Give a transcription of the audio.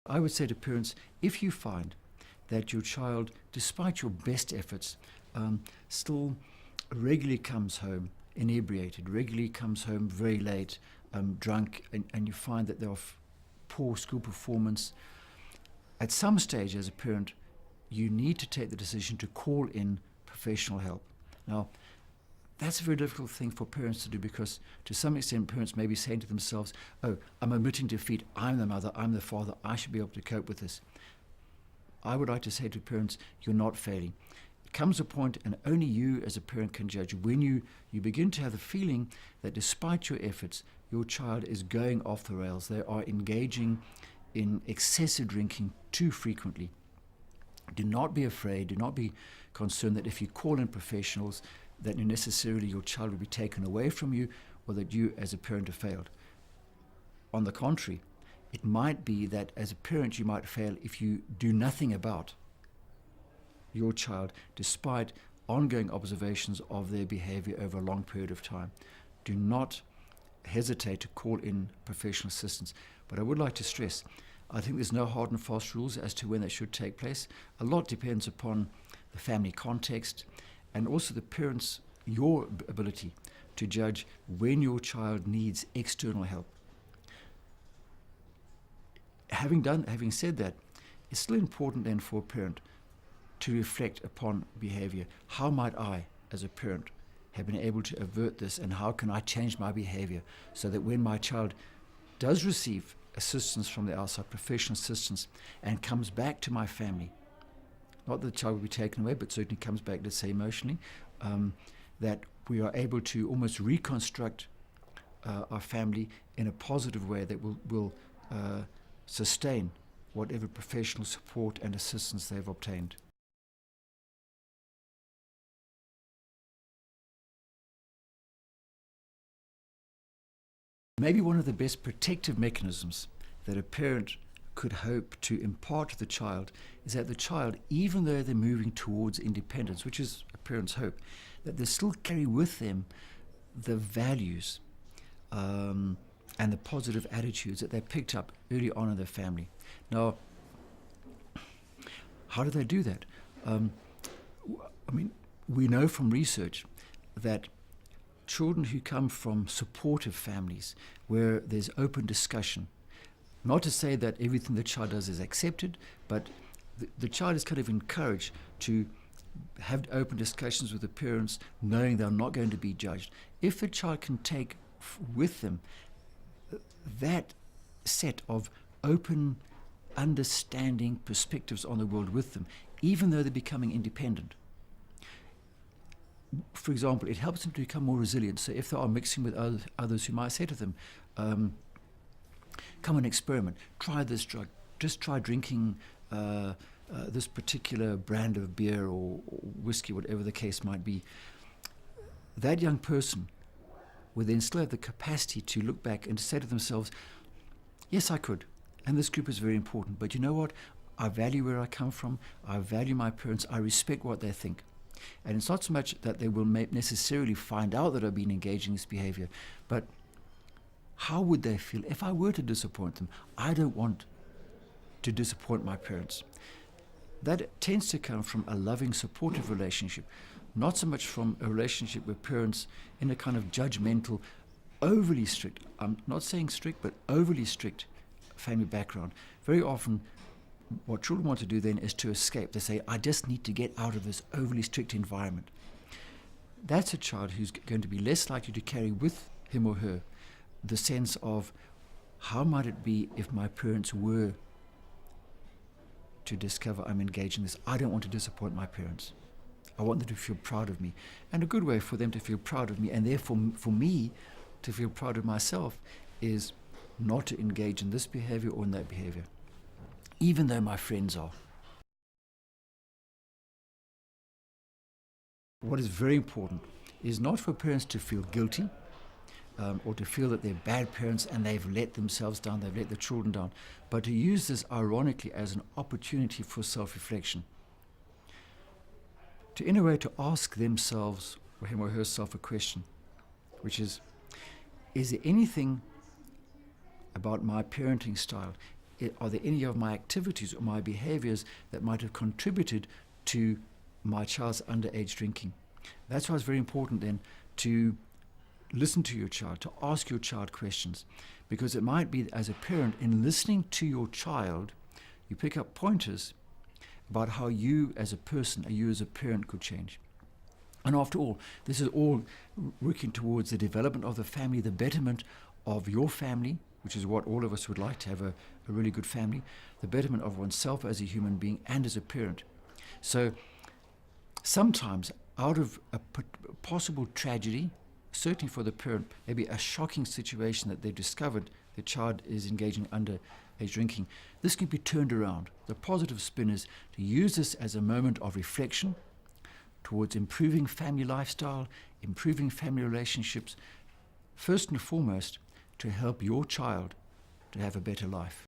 I would say to parents, if you find that your child, despite your best efforts, still regularly comes home inebriated, regularly comes home very late, drunk, and you find that there are poor school performance, at some stage as a parent, you need to take the decision to call in professional help. Now, that's a very difficult thing for parents to do, because to some extent parents may be saying to themselves, oh, I'm admitting defeat, I'm the mother, I'm the father, I should be able to cope with this. I would like to say to parents, you're not failing. It comes a point, and only you as a parent can judge, when you begin to have the feeling that despite your efforts, your child is going off the rails, they are engaging in excessive drinking too frequently. Do not be afraid, do not be concerned that if you call in professionals, that necessarily your child will be taken away from you, or that you as a parent have failed. On the contrary, it might be that as a parent you might fail if you do nothing about your child, despite ongoing observations of their behavior over a long period of time. Do not hesitate to call in professional assistance. But I would like to stress, I think there's no hard and fast rules as to when that should take place. A lot depends upon the family context, and also the parents, your ability to judge when your child needs external help. Having said that, it's still important then for a parent to reflect upon behavior. How might I, as a parent, have been able to avert this, and how can I change my behavior so that when my child does receive assistance from the outside, professional assistance, and comes back to my family, not that the child will be taken away, but certainly comes back, let's say, emotionally, that we are able to almost reconstruct our family in a positive way that will sustain whatever professional support and assistance they've obtained. Maybe one of the best protective mechanisms that a parent could hope to impart to the child is that the child, even though they're moving towards independence, which is a parent's hope, that they still carry with them the values and the positive attitudes that they picked up early on in their family. Now, how do they do that? We know from research that children who come from supportive families, where there's open discussion, not to say that everything the child does is accepted, but the child is kind of encouraged to have open discussions with the parents, knowing they're not going to be judged. If the child can take with them that set of open, understanding perspectives on the world with them, even though they're becoming independent. For example, it helps them to become more resilient. So if they are mixing with others who might say to them, come and experiment, try this drug, just try drinking this particular brand of beer or whiskey, whatever the case might be. That young person will then still have the capacity to look back and to say to themselves, yes, I could, and this group is very important, but you know what? I value where I come from, I value my parents, I respect what they think. And it's not so much that they will necessarily find out that I've been engaging in this behavior, but how would they feel if I were to disappoint them? I don't want to disappoint my parents. That tends to come from a loving, supportive relationship, not so much from a relationship with parents in a kind of judgmental, overly strict, I'm not saying strict, but overly strict family background. Very often, what children want to do then is to escape. They say, I just need to get out of this overly strict environment. That's a child who's going to be less likely to carry with him or her the sense of, how might it be if my parents were to discover I'm engaged in this? I don't want to disappoint my parents. I want them to feel proud of me. And a good way for them to feel proud of me, and therefore for me to feel proud of myself, is not to engage in this behavior or in that behavior, even though my friends are. What is very important is not for parents to feel guilty or to feel that they're bad parents and they've let themselves down, they've let the children down, but to use this ironically as an opportunity for self-reflection. To, in a way, to ask themselves, or him or herself, a question, which is there anything about my parenting style, are there any of my activities or my behaviors that might have contributed to my child's underage drinking? That's why it's very important then to listen to your child, to ask your child questions, because it might be, as a parent, in listening to your child, you pick up pointers about how you as a person, you as a parent, could change. And after all, this is all working towards the development of the family, the betterment of your family, which is what all of us would like, to have a really good family, the betterment of oneself as a human being and as a parent. So sometimes out of a possible tragedy, certainly for the parent, maybe a shocking situation that they've discovered the child is engaging underage drinking, this can be turned around. The positive spin is to use this as a moment of reflection towards improving family lifestyle, improving family relationships, first and foremost, to help your child to have a better life.